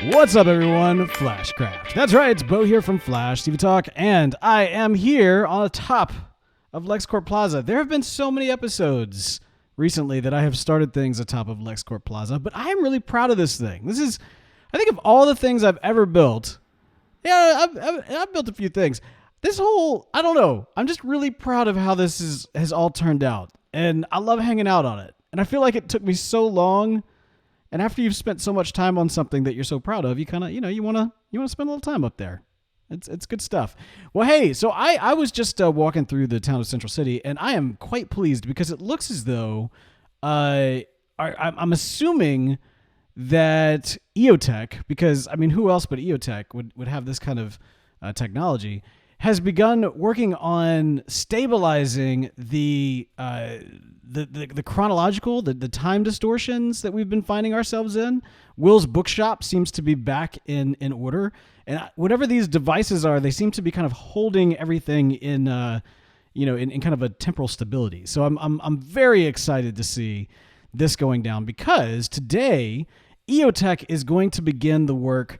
What's up, everyone? Flashcraft. That's right, it's Beau here from Flash TV Talk, and I am here on the top of LexCorp Plaza. There have been so many episodes recently that I have started things atop of LexCorp Plaza, but I am really proud of this thing. This is, I think of all the things I've ever built, I've built a few things. This whole, I don't know, I'm just really proud of how this has all turned out, and I love hanging out on it. And I feel like it took me so long. And after you've spent so much time on something that you're so proud of, you kind of, you want to spend a little time up there. It's good stuff. Well, hey, so I was just walking through the town of Central City, and I am quite pleased because it looks as though I'm assuming that EOTech, because I mean, who else but EOTech would have this kind of technology, has begun working on stabilizing the chronological, the time distortions that we've been finding ourselves in. Will's bookshop seems to be back in order, and whatever these devices are, they seem to be kind of holding everything in kind of a temporal stability. So I'm very excited to see this going down, because today EOTech is going to begin the work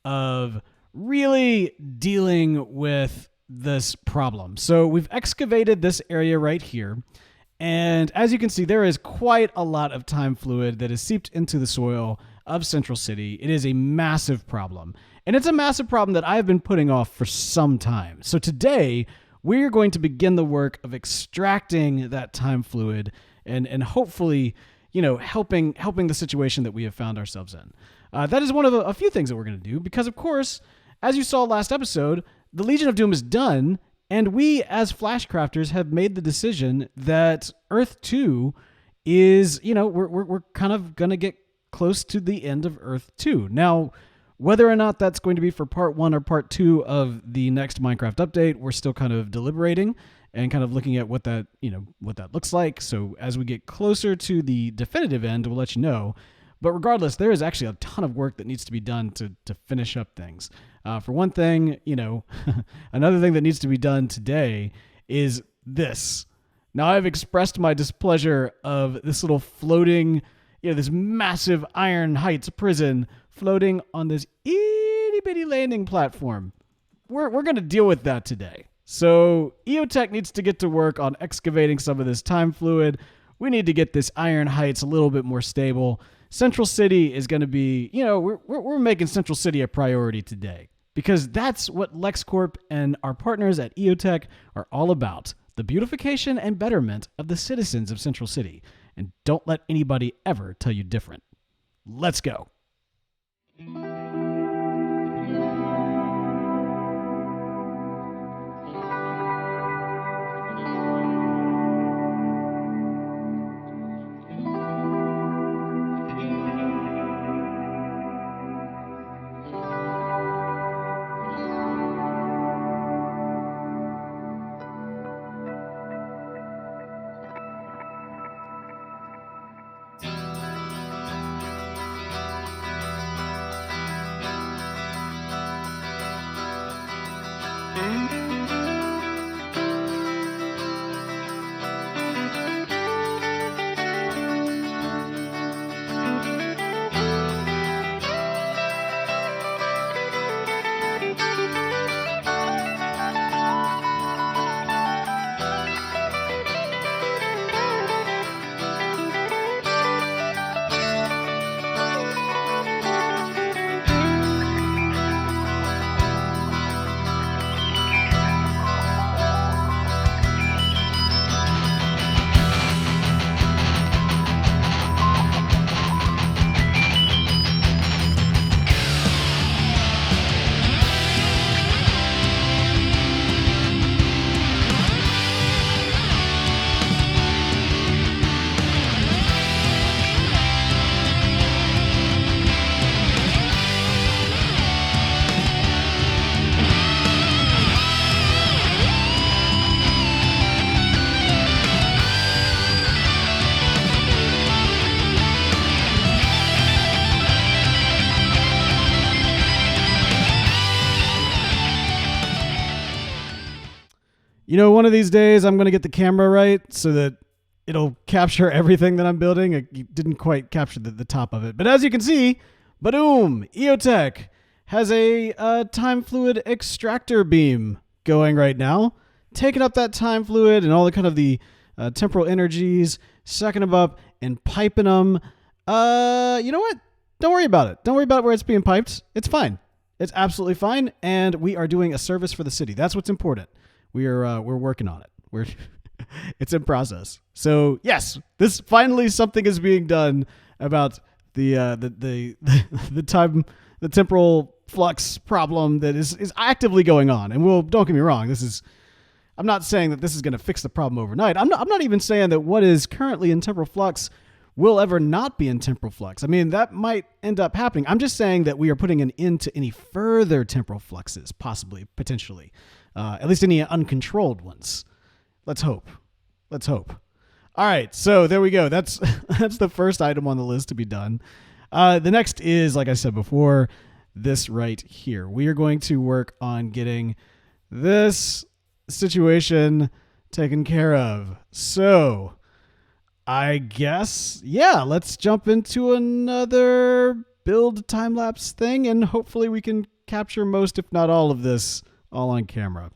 of really dealing with this problem. So we've excavated this area right here, and as you can see, there is quite a lot of time fluid that is seeped into the soil of Central City. It is a massive problem, and it's a massive problem that I've been putting off for some time. So today we're going to begin the work of extracting that time fluid and hopefully, helping the situation that we have found ourselves in. That is one of a few things that we're going to do, because of course, as you saw last episode, the Legion of Doom is done, and we as Flashcrafters have made the decision that Earth 2 is, we're kind of going to get close to the end of Earth 2. Now, whether or not that's going to be for part 1 or part 2 of the next Minecraft update, we're still kind of deliberating and kind of looking at what that looks like. So as we get closer to the definitive end, we'll let you know. But regardless, there is actually a ton of work that needs to be done to finish up things. For one thing, another thing that needs to be done today is this. Now, I've expressed my displeasure of this little floating, this massive Iron Heights prison floating on this itty-bitty landing platform. We're going to deal with that today. So EOTech needs to get to work on excavating some of this time fluid. We need to get this Iron Heights a little bit more stable. Central City is going to be, we're making Central City a priority today, because that's what LexCorp and our partners at EOTech are all about: the beautification and betterment of the citizens of Central City. And don't let anybody ever tell you different. Let's go. One of these days I'm going to get the camera right so that it'll capture everything that I'm building. It didn't quite capture the top of it. But as you can see, Badoom! EOTech has a time fluid extractor beam going right now, taking up that time fluid and all the kind of the temporal energies, sucking them up and piping them. You know what? Don't worry about it. Don't worry about where it's being piped. It's fine. It's absolutely fine, and we are doing a service for the city. That's what's important. We're working on it. It's in process. So yes, this finally something is being done about the temporal flux problem that is actively going on. And don't get me wrong, I'm not saying that this is going to fix the problem overnight. I'm not even saying that what is currently in temporal flux will ever not be in temporal flux. I mean, that might end up happening. I'm just saying that we are putting an end to any further temporal fluxes, possibly, potentially, at least any uncontrolled ones. Let's hope. All right, so there we go. That's the first item on the list to be done. The next is, like I said before, this right here. We are going to work on getting this situation taken care of. So I guess, yeah, let's jump into another build time-lapse thing, and hopefully we can capture most, if not all of this, all on camera.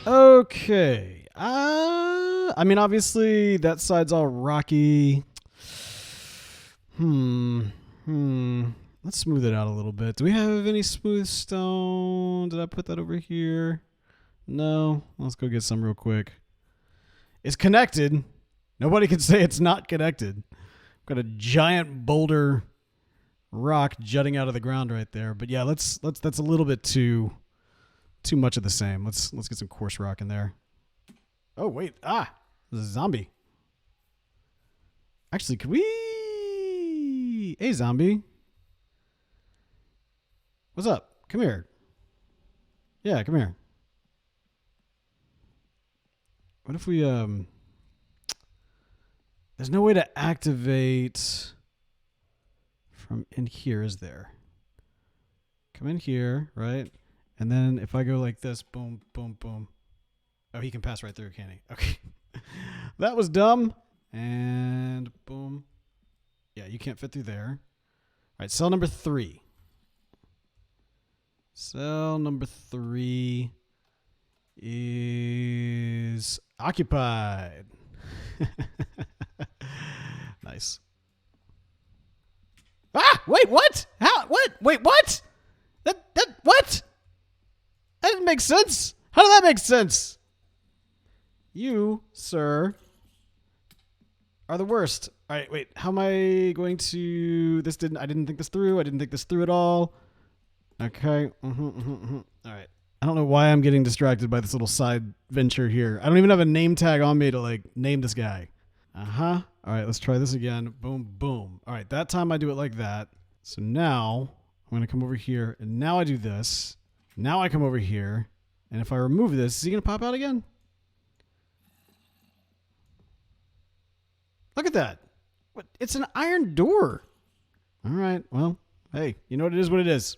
Okay. I mean, obviously that side's all rocky. Let's smooth it out a little bit. Do we have any smooth stone? Did I put that over here? No. Let's go get some real quick. It's connected. Nobody can say it's not connected. Got a giant boulder rock jutting out of the ground right there. But yeah, that's a little bit too much of the same. Let's get some coarse rock in there. Oh wait, there's a zombie. Actually, could we? Hey, zombie. What's up? Come here. Yeah, come here. What if we There's no way to activate from in here, is there? Come in here, right? And then if I go like this, boom, boom, boom. Oh, he can pass right through, can he? Okay. That was dumb. And boom. Yeah, you can't fit through there. All right, cell number 3. Cell number 3 is occupied. Nice. Ah, wait, what? How? What? Wait, what? What? That didn't make sense. How did that make sense? You, sir, are the worst. All right, wait. How am I going to? I didn't think this through. I didn't think this through at all. Okay. All right. I don't know why I'm getting distracted by this little side venture here. I don't even have a name tag on me to like name this guy. All right, let's try this again. Boom, boom. All right, that time I do it like that. So now I'm going to come over here, and now I do this. Now I come over here, and if I remove this, is he going to pop out again? Look at that. What? It's an iron door. All right, well, hey, you know what it is.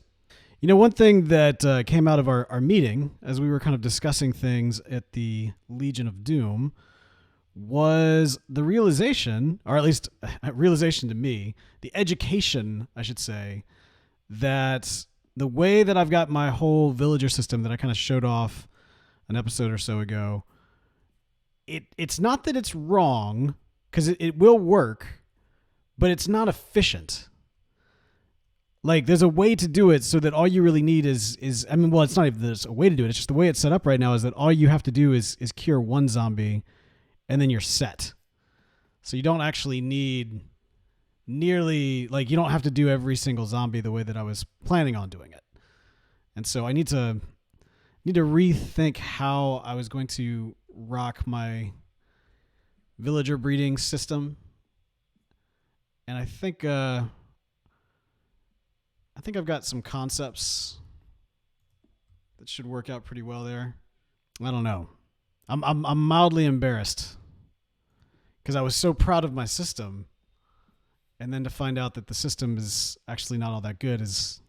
You know, one thing that came out of our meeting as we were kind of discussing things at the Legion of Doom was the realization, or at least a realization to me, the education, I should say, that the way that I've got my whole villager system that I kind of showed off an episode or so ago, it's not that it's wrong, because it will work, but it's not efficient. Like, there's a way to do it so that all you really need is I mean, well, it's not even there's a way to do it. It's just the way it's set up right now is that all you have to do is cure one zombie, and then you're set. So you don't actually need nearly, like, you don't have to do every single zombie the way that I was planning on doing it. And so I need to rethink how I was going to rock my villager breeding system. And I think I've got some concepts that should work out pretty well there. I don't know. I'm mildly embarrassed because I was so proud of my system, and then to find out that the system is actually not all that good is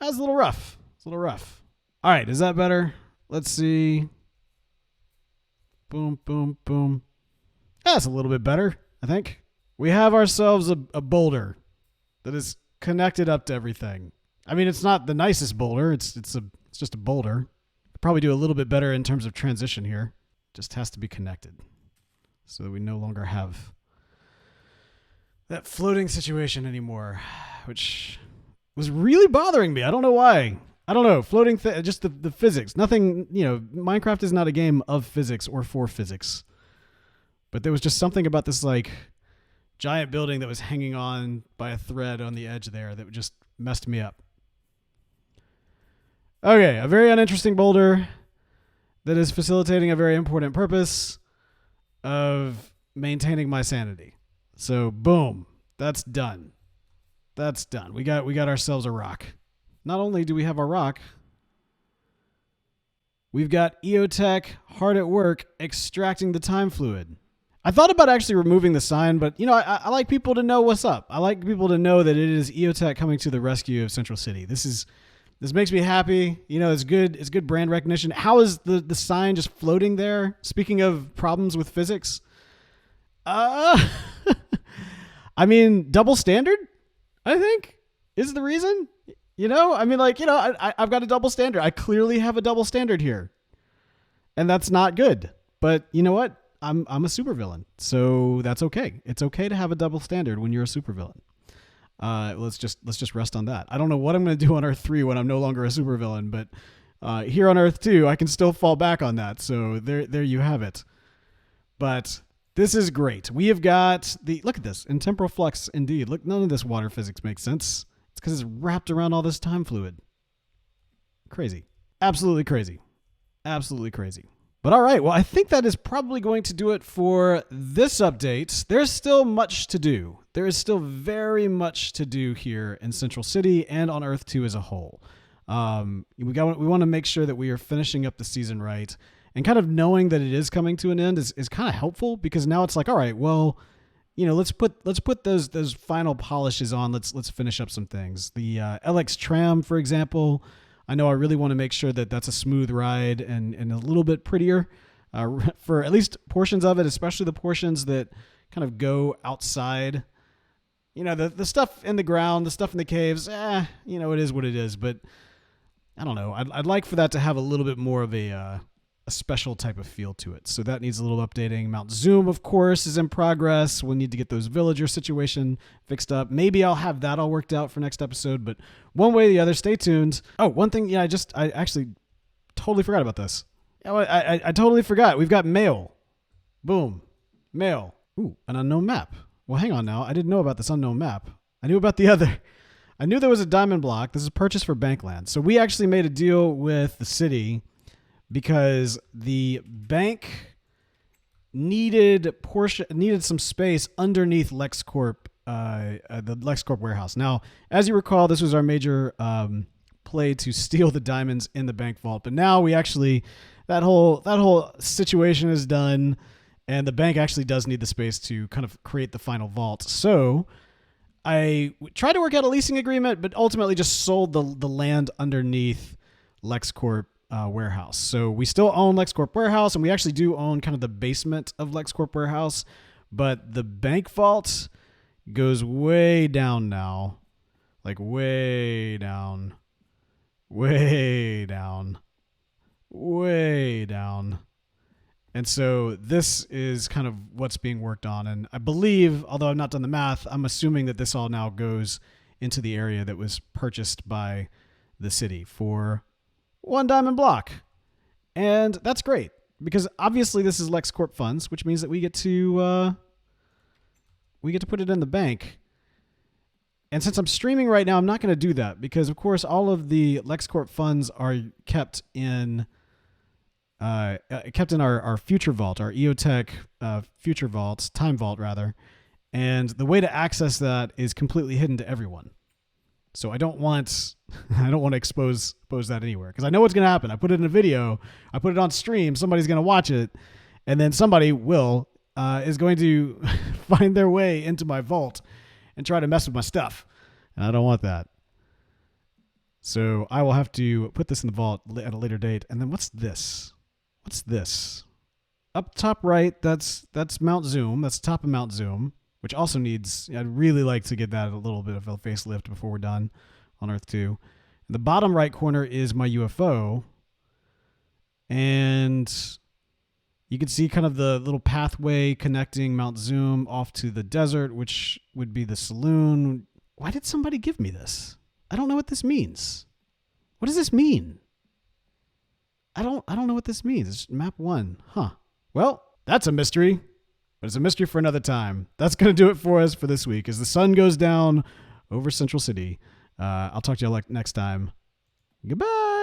a little rough. It's a little rough. All right, is that better? Let's see. Boom, boom, boom. That's a little bit better, I think. We have ourselves a boulder that is connected up to everything. I mean, it's not the nicest boulder. It's just a boulder. Probably do a little bit better in terms of transition here. Just has to be connected so that we no longer have that floating situation anymore, which was really bothering me. I don't know why. I don't know. Floating, just the physics. Nothing, Minecraft is not a game of physics or for physics. But there was just something about this, like, giant building that was hanging on by a thread on the edge there that just messed me up. Okay, a very uninteresting boulder that is facilitating a very important purpose of maintaining my sanity. So, boom, that's done. That's done. We got ourselves a rock. Not only do we have our rock, we've got EOTech hard at work extracting the time fluid. I thought about actually removing the sign, but I like people to know what's up. I like people to know that it is EOTech coming to the rescue of Central City. This makes me happy. It's good. It's good brand recognition. How is the sign just floating there? Speaking of problems with physics, I mean, double standard, I think, is the reason. I've got a double standard. I clearly have a double standard here, and that's not good. But you know what? I'm a supervillain, so that's okay. It's okay to have a double standard when you're a supervillain. Let's just rest on that. I don't know what I'm going to do on Earth 3 when I'm no longer a supervillain, but here on Earth 2, I can still fall back on that. So there you have it. But this is great. We have got look at this, in temporal flux indeed. Look, none of this water physics makes sense. It's because it's wrapped around all this time fluid. Crazy. Absolutely crazy. Absolutely crazy. But all right, well, I think that is probably going to do it for this update. There's still much to do. There is still very much to do here in Central City and on Earth 2 as a whole. We want to make sure that we are finishing up the season right, and kind of knowing that it is coming to an end is kind of helpful, because now it's like, all right, well, let's put those final polishes on. Let's finish up some things. The LX tram, for example, I know I really want to make sure that that's a smooth ride and a little bit prettier for at least portions of it, especially the portions that kind of go outside. The stuff in the ground, the stuff in the caves, it is what it is. But I don't know. I'd like for that to have a little bit more of a special type of feel to it. So that needs a little updating. Mount Zoom, of course, is in progress. We'll need to get those villager situation fixed up. Maybe I'll have that all worked out for next episode, but one way or the other, stay tuned. Oh, one thing, I actually totally forgot about this. I totally forgot. We've got mail. Boom. Mail. Ooh, an unknown map. Well, hang on now. I didn't know about this unknown map. I knew about the other. I knew there was a diamond block. This is purchased for Bankland. So we actually made a deal with the city because the bank needed some space underneath LexCorp, the LexCorp warehouse. Now, as you recall, this was our major play to steal the diamonds in the bank vault. But now we actually, that whole situation is done, and the bank actually does need the space to kind of create the final vault. So I tried to work out a leasing agreement, but ultimately just sold the land underneath LexCorp warehouse. So we still own LexCorp warehouse, and we actually do own kind of the basement of LexCorp warehouse, but the bank vault goes way down now, like way down. And so this is kind of what's being worked on. And I believe, although I've not done the math, I'm assuming that this all now goes into the area that was purchased by the city for 1 diamond block. And that's great because obviously this is LexCorp funds, which means that we get to put it in the bank. And since I'm streaming right now, I'm not going to do that because, of course, all of the LexCorp funds are kept in our future vault, our EOTech future vault, time vault rather. And the way to access that is completely hidden to everyone. So I don't want to expose that anywhere because I know what's going to happen. I put it in a video, I put it on stream, somebody's going to watch it, and then somebody is going to find their way into my vault and try to mess with my stuff. And I don't want that. So I will have to put this in the vault at a later date. And then what's this? What's this? Up top right, that's Mount Zoom. That's the top of Mount Zoom, which also needs, I'd really like to get that a little bit of a facelift before we're done on Earth 2. In the bottom right corner is my UFO. And you can see kind of the little pathway connecting Mount Zoom off to the desert, which would be the saloon. Why did somebody give me this? I don't know what this means. What does this mean? I don't know what this means. It's map 1. Huh. Well, that's a mystery, but it's a mystery for another time. That's going to do it for us for this week as the sun goes down over Central City. I'll talk to you all next time. Goodbye.